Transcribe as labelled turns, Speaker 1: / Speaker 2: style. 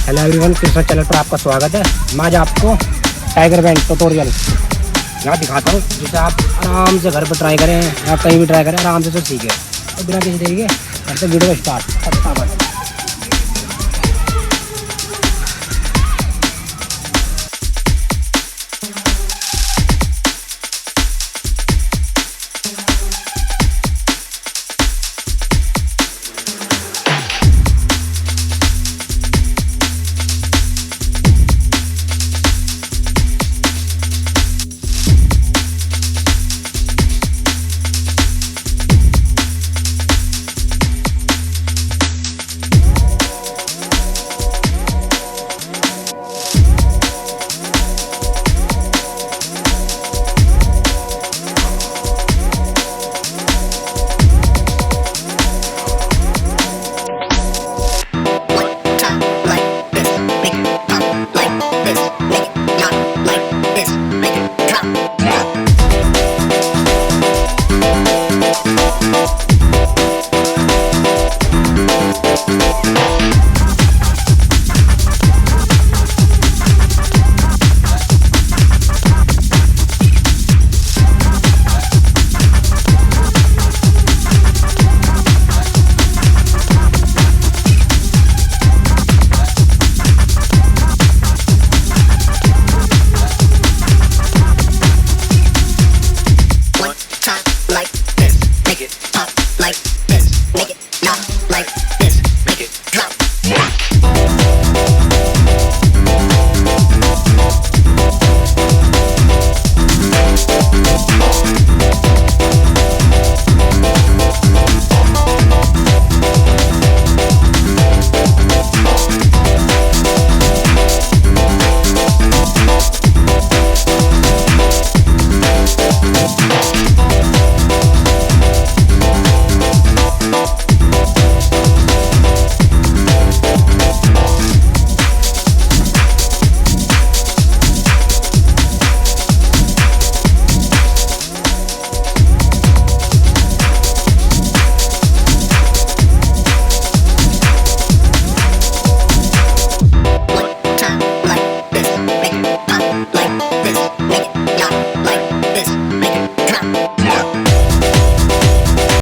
Speaker 1: Hello everyone, Krishna channel पर आपका स्वागत है। मैं आज आपको टाइगर बैंड ट्यूटोरियल यहाँ दिखाता हूँ, जिसे आप आराम से घर पर ट्राई करें या कहीं भी ट्राई करें, आराम से सीखें। तो बिना किसी देरी के करते वीडियो स्टार्ट।